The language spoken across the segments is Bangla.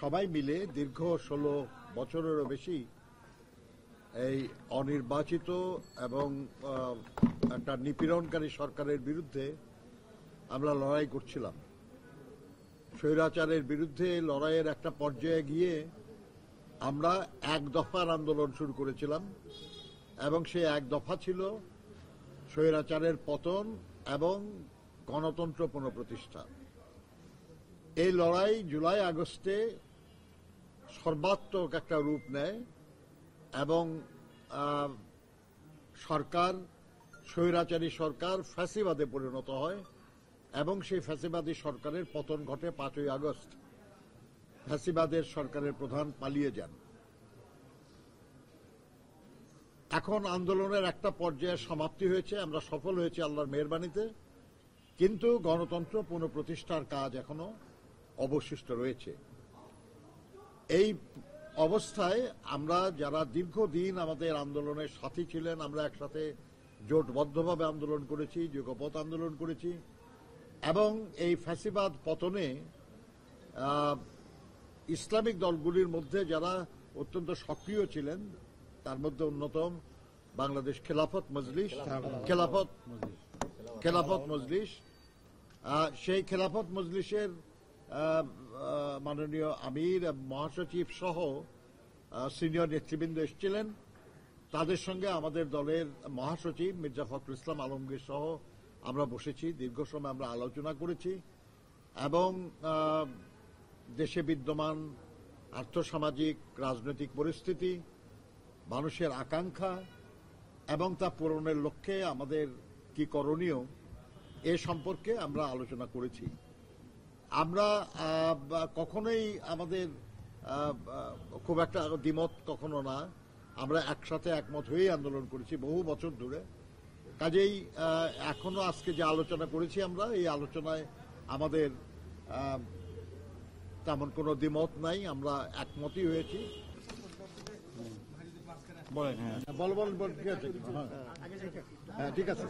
সবাই মিলে দীর্ঘ 16 বছরেরও বেশি এই অনির্বাচিত এবং একটা নিপীড়নকারী সরকারের বিরুদ্ধে আমরা লড়াই করছিলাম। স্বৈরাচারের বিরুদ্ধে লড়াইয়ের একটা পর্যায়ে গিয়ে আমরা এক দফার আন্দোলন শুরু করেছিলাম এবং সেই এক দফা ছিল স্বৈরাচারের পতন এবং গণতন্ত্র পুনঃপ্রতিষ্ঠা। এই লড়াই জুলাই আগস্টে সর্বাত্মক একটা রূপ নেয় এবং সরকার, স্বৈরাচারী সরকার ফ্যাসিবাদে পরিণত হয় এবং সেই ফ্যাসিবাদী সরকারের পতন ঘটে 5ই আগস্ট। ফ্যাসিবাদের সরকারের প্রধান পালিয়ে যান। এখন আন্দোলনের একটা পর্যায়ের সমাপ্তি হয়েছে, আমরা সফল হয়েছি আল্লাহর মেহেরবানিতে, কিন্তু গণতন্ত্র পুনঃপ্রতিষ্ঠার কাজ এখনো অবশিষ্ট রয়েছে। এই অবস্থায় আমরা যারা দীর্ঘদিন আমাদের আন্দোলনের সাথী ছিলেন, আমরা একসাথে জোটবদ্ধভাবে আন্দোলন করেছি, যুগপৎ আন্দোলন করেছি এবং এই ফ্যাসিবাদ পতনে ইসলামিক দলগুলির মধ্যে যারা অত্যন্ত সক্রিয় ছিলেন তার মধ্যে অন্যতম বাংলাদেশ খেলাফত মজলিস। সেই খেলাফত মজলিসের মাননীয় আমির মহাসচিব সহ সিনিয়র নেতৃবৃন্দ এসেছিলেন। তাদের সঙ্গে আমাদের দলের মহাসচিব মির্জা ফখরুল ইসলাম আলমগীর সহ আমরা বসেছি, দীর্ঘ সময় আমরা আলোচনা করেছি এবং দেশে বিদ্যমান আর্থসামাজিক রাজনৈতিক পরিস্থিতি, মানুষের আকাঙ্ক্ষা এবং তা পূরণের লক্ষ্যে আমাদের কি করণীয় এ সম্পর্কে আমরা আলোচনা করেছি। আমরা কখনোই আমাদের খুব একটা দ্বিমত কখনো না, আমরা একসাথে একমত হয়েই আন্দোলন করেছি বহু বছর ধরে। কাজেই এখনো আজকে যে আলোচনা করেছি আমরা, এই আলোচনায় আমাদের তেমন কোনো দ্বিমত নাই, আমরা একমতই হয়েছি। বলেন। হ্যাঁ, ঠিক আছে।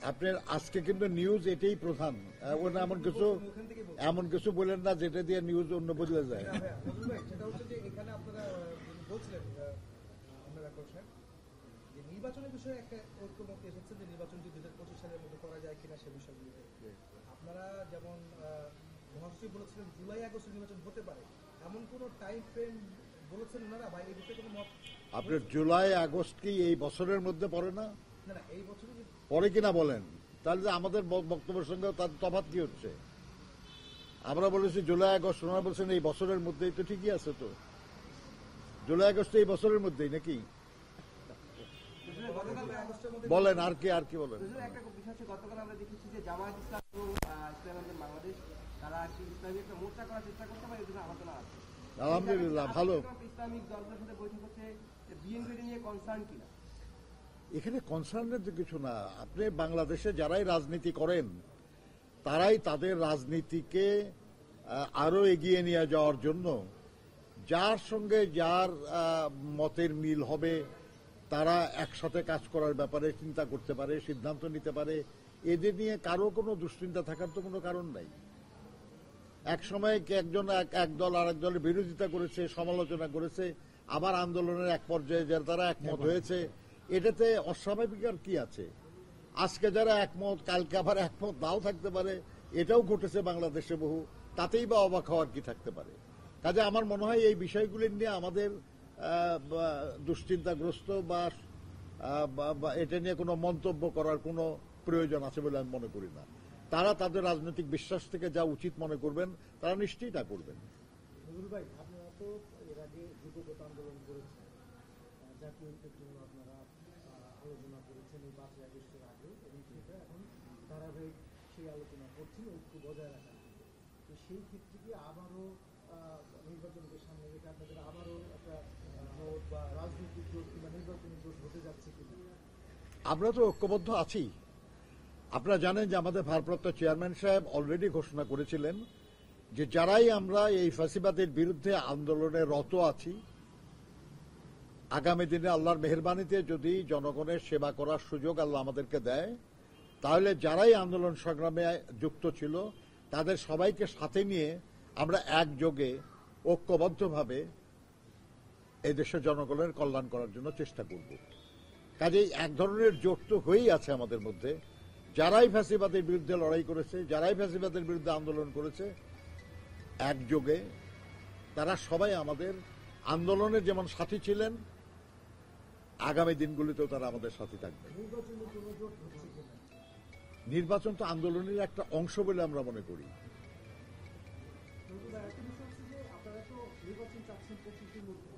আপনার আজকে কিন্তু নিউজ এটাই প্রধান, ওটা এমন কিছু বলেন না যেটা দিয়ে নিউজ অন্য বদলে যায়। নির্বাচনের বিষয়ে একটা ঐক্যমত এসেছে যে নির্বাচনটি 2025 সালের মধ্যে করা যায় কিনা সে বিষয়গুলিতে আপনারা যেমন মহাসচিব বলেছিলেন জুলাই আগস্টে নির্বাচন হতে পারে, এমন কোন টাইম ফ্রেম বলেছেন ওনারা বা এই বিষয়ে কোনো মত? আপনার জুলাই আগস্ট কি এই বছরের মধ্যে পড়ে না? না, এই বছরই পরে কিনা বলেন, তাহলে আমাদের বক্তব্যের সঙ্গে তার তফাৎ কি হচ্ছে? আমরা বলেছি জুলাই আগস্ট, ওনারা বলছেন এই বছরের মধ্যেই, তো ঠিকই আছে তো। জুলাই আগস্ট এই বছরের মধ্যেই নাকি? বলেন আর কি বলেন। একটা বিষয় হচ্ছে, গতকাল আমরা দেখেছি যে জামায়াত ইসলাম এবং বাংলাদেশ তারা ইসলামী একটা মোর্চা করার চেষ্টা করতে পারে, এর আলোচনা আছে। আলহামদুলিল্লাহ, ভালো। ইসলামিক দলগুলোর সাথে বৈঠক হচ্ছে, বিএনপি নিয়ে কনসার্ন কিনা? এখানে কনসার্নের তো কিছু না। আপনি বাংলাদেশে যারাই রাজনীতি করেন তারাই তাদের রাজনীতিকে আরো এগিয়ে নিয়ে যাওয়ার জন্য যার সঙ্গে যার মতের মিল হবে তারা একসাথে কাজ করার ব্যাপারে চিন্তা করতে পারে, সিদ্ধান্ত নিতে পারে। এদের নিয়ে কারো কোনো দুশ্চিন্তা থাকার তো কোনো কারণ নাই। এক সময় একজন এক দল আরেক দলের বিরোধিতা করেছে, সমালোচনা করেছে, আবার আন্দোলনের এক পর্যায়ে যারা তারা একমত হয়েছে, এটাতে অস্বাভাবিক আর কি আছে? আজকে যারা একমত কালকে আবার একমত নাও থাকতে পারে, এটাও ঘটেছে বাংলাদেশে বহু, তাতেই বা অবাক হওয়ার কি থাকতে পারে? কাজে আমার মনে হয় এই বিষয়গুলি নিয়ে আমাদের দুশ্চিন্তাগ্রস্ত বা এটা নিয়ে কোনো মন্তব্য করার কোনো প্রয়োজন আছে বলে আমি মনে করি না। তারা তাদের রাজনৈতিক বিশ্বাস থেকে যা উচিত মনে করবেন তারা নিশ্চয়ই তা করবেন। ভাই, আপনারা তো এর আগে যুগপৎ আন্দোলন করেছেন, জাতীয় ঐক্যের জন্য আপনারা আলোচনা করেছেন এই 5ই আগস্টের আগে, এবং সেটা এখন ধারাবাহিক সেই আলোচনা করছেন ঐক্য বজায় রাখার জন্য। তো সেই ক্ষেত্রে কি আবারও নির্বাচনকে সামনে রেখে আপনাদের আবারও একটা জোট বা রাজনৈতিক জোট কিংবা নির্বাচনী জোট হতে যাচ্ছে কিনা? আমরা তো ঐক্যবদ্ধ আছি। আপনারা জানেন যে আমাদের ভারপ্রাপ্ত চেয়ারম্যান সাহেব অলরেডি ঘোষণা করেছিলেন যে যারাই আমরা এই ফ্যাসিবাদের বিরুদ্ধে আন্দোলনে রত আছি, আগামী দিনে আল্লাহর মেহেরবানিতে যদি জনগণের সেবা করার সুযোগ আল্লাহ আমাদেরকে দেয়, তাহলে যারাই আন্দোলন সংগ্রামে যুক্ত ছিল তাদের সবাইকে সাথে নিয়ে আমরা একযোগে ঐক্যবদ্ধভাবে এই দেশের জনগণের কল্যাণ করার জন্য চেষ্টা করব। কাজেই এক ধরনের জোট তো হয়েই আছে আমাদের মধ্যে। যারাই ফ্যাসিবাদের বিরুদ্ধে লড়াই করেছে, যারাই ফ্যাসিবাদের বিরুদ্ধে আন্দোলন করেছে, একযোগে তারা সবাই আমাদের আন্দোলনের যেমন সাথী ছিলেন, আগামী দিনগুলিতেও তারা আমাদের সাথে থাকবে। নির্বাচন তো আন্দোলনের একটা অংশ বলে আমরা মনে করি। আপনারা তো নির্বাচন চাচ্ছেন 25-এর মধ্যে,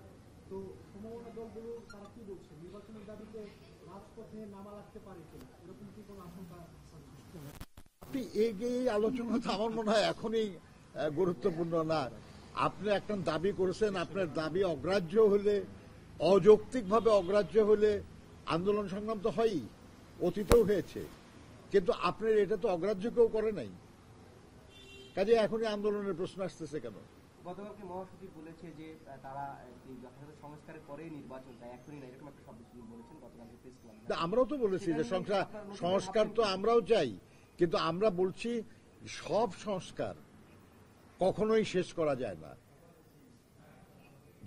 তো সম্ভাবনা দলগুলো তারা কি বলছে? নির্বাচনের দাবিতে রাজপথে নামা লাগতে পারে কিনা, এরকম কি কোনো আশঙ্কা? আপনি এই আলোচনা তো আমার মনে হয় এখনই গুরুত্বপূর্ণ না। আপনি একটা দাবি করেছেন, আপনার দাবি অগ্রাহ্য হলে, অযৌক্তিকভাবে অগ্রাহ্য হলে আন্দোলন সংগ্রাম তো হয়ই, অতীতেও হয়েছে, কিন্তু আপনার এটা তো অগ্রাহ্য কেউ করে নাই। কাজে এখনই আন্দোলনের প্রশ্ন আসতেছে কেন? গতকালকে মহাসচিব বলেছে যে তারা এই যথাযথ সংস্কারের পরেই নির্বাচন চায়, এখনই না, এরকম একটা শব্দ তিনি বলেছেন গতকালকে প্রেস ক্লাবে। আমরাও তো বলেছি যে সংস্কার তো আমরাও চাই, কিন্তু আমরা বলছি সব সংস্কার কখনোই শেষ করা যায় না।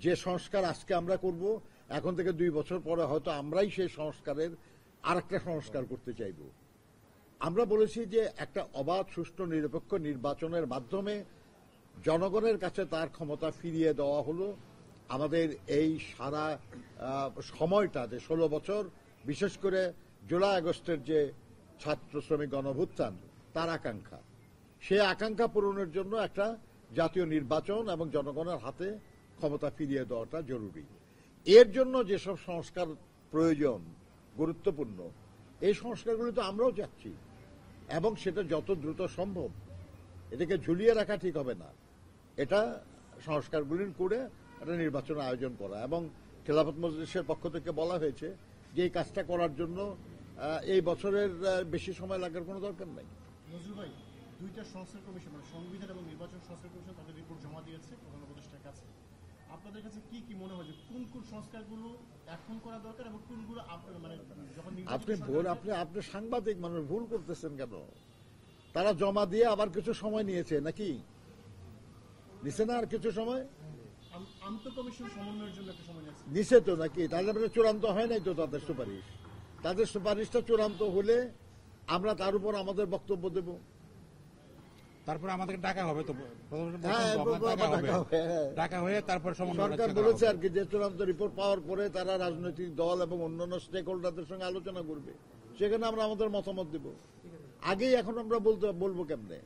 যে সংস্কার আজকে আমরা করব, এখন থেকে 2 বছর পরে হয়তো আমরাই সেই সংস্কারের আরেকটা সংস্কার করতে চাইব। আমরা বলেছি যে একটা অবাধ, সুষ্ঠু, নিরপেক্ষ নির্বাচনের মাধ্যমে জনগণের কাছে তার ক্ষমতা ফিরিয়ে দেওয়া হলো আমাদের এই সারা সময়টা, যে 16 বছর, বিশেষ করে জুলাই আগস্টের যে ছাত্র শ্রমিক গণঅভ্যুত্থান, তার আকাঙ্ক্ষা। সেই আকাঙ্ক্ষা পূরণের জন্য একটা জাতীয় নির্বাচন এবং জনগণের হাতে ক্ষমতা ফিরিয়ে দেওয়াটা জরুরি। এর জন্য যেসব সংস্কার প্রয়োজন, গুরুত্বপূর্ণ, এই সংস্কারগুলি তো আমরাও চাচ্ছি, এবং সেটা যত দ্রুত সম্ভব। এটাকে ঝুলিয়ে রাখা ঠিক হবে না। এটা সংস্কারগুলি করে একটা নির্বাচন আয়োজন করা, এবং খেলাফত মজলিসের পক্ষ থেকে বলা হয়েছে যে এই কাজটা করার জন্য এই বছরের বেশি সময় লাগার কোনো দরকার নাই। নজরুল ভাই, 2টা সংস্কার কমিশন, মানে সংবিধান এবং নির্বাচন সংস্কার কমিশন, তাদের রিপোর্ট জমা দিয়েছে প্রধান উপদেষ্টার কাছে। আপনাদের কাছে কি কি মনে হয় যে কোন কোন সংস্কারগুলো এখন করা দরকার এবং কোনগুলো মানে যখন আপনি সাংবাদিক মানুষ, ভুল করতেছেন কেন? তারা জমা দিয়ে আবার কিছু সময় নিয়েছে নাকি? নিছে না আর কিছু সময়? আন্তঃকমিশন সমন্বয়ের জন্য একটা সময় নিয়েছে। নিছে তো নাকি? তাহলে চূড়ান্ত হয় নাই তো তাদের সুপারিশ। তাদের সুপারিশটা চূড়ান্ত হলে আমরা তার উপর আমাদের বক্তব্য দেব। তারপরে আমাদেরকে ডাকা হবে তো, হ্যাঁ, ডাকা হয়ে তারপর সরকার বলেছে আর কি যে চূড়ান্ত রিপোর্ট পাওয়ার পরে তারা রাজনৈতিক দল এবং অন্যান্য স্টেক হোল্ডারদের সঙ্গে আলোচনা করবে, সেখানে আমরা আমাদের মতামত দেব। আগেই এখন আমরা বলবো কেমনে?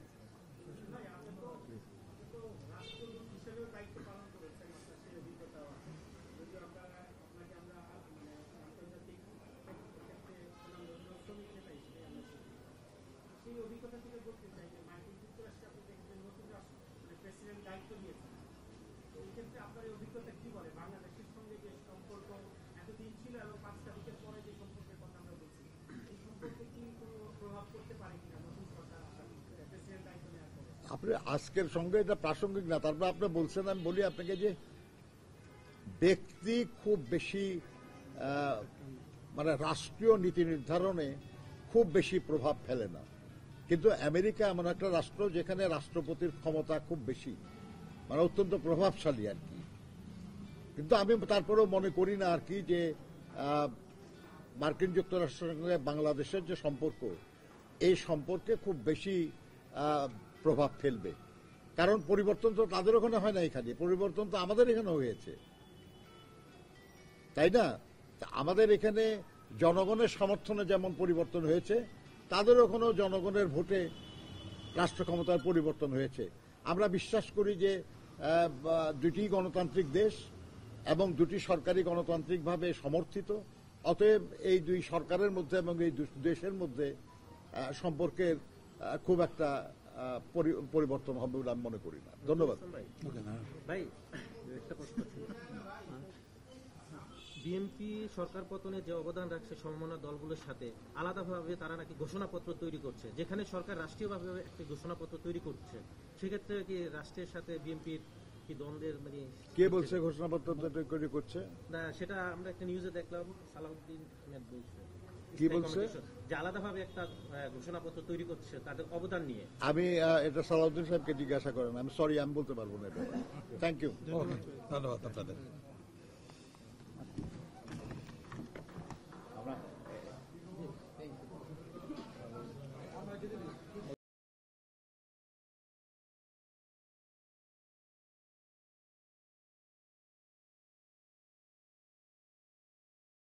আপনি আজকের সঙ্গে এটা প্রাসঙ্গিক না। তারপর আপনি বলছেন, আমি বলি আপনাকে যে ব্যক্তি খুব বেশি মানে রাষ্ট্রীয় নীতি নির্ধারণে খুব বেশি প্রভাব ফেলে না, কিন্তু আমেরিকা এমন একটা রাষ্ট্র যেখানে রাষ্ট্রপতির ক্ষমতা খুব বেশি, মানে অত্যন্ত প্রভাবশালী আর কি। কিন্তু আমি তারপরেও মনে করি না আর কি যে মার্কিন যুক্তরাষ্ট্রের সঙ্গে বাংলাদেশের যে সম্পর্ক, এই সম্পর্কে খুব বেশি প্রভাব ফেলবে। কারণ পরিবর্তন তো তাদের ওখানে হয় না, এখানে পরিবর্তন তো আমাদের এখানে হয়েছে, তাই না? আমাদের এখানে জনগণের সমর্থনে যেমন পরিবর্তন হয়েছে, তাদের ওখানেও জনগণের ভোটে রাষ্ট্র ক্ষমতার পরিবর্তন হয়েছে। আমরা বিশ্বাস করি যে দুটি গণতান্ত্রিক দেশ এবং দুটি সরকারি গণতান্ত্রিকভাবে সমর্থিত, অতএব এই দুই সরকারের মধ্যে এবং এই দেশের মধ্যে সম্পর্কের খুব একটা পরিবর্তন হবে বলে আমি মনে করি না। ধন্যবাদ ভাই। একটা প্রশ্ন ছিল, বিএনপি সরকার পতনে যে অবদান রাখছে সমমনা দলগুলোর সাথে, আলাদাভাবে তারা নাকি ঘোষণাপত্র তৈরি করছে, যেখানে সরকার রাষ্ট্রীয়ভাবে একটি ঘোষণাপত্র তৈরি করছে, সেক্ষেত্রে কি রাষ্ট্রের সাথে বিএনপির কি দ্বন্দ্বের মানে কে বলছে ঘোষণাপত্র তৈরি করছে? না, সেটা আমরা একটা নিউজে দেখলাম, সালাউদ্দিন আহমেদ বলছে। কি বলছে? যে আলাদাভাবে একটা ঘোষণাপত্র তৈরি করছে তাদের অবদান নিয়ে। আমি এটা সালাউদ্দিন সাহেবকে জিজ্ঞাসা করেন, আমি সরি, আমি বলতে পারবো না এটা। Thank you. ধন্যবাদ আপনাদের।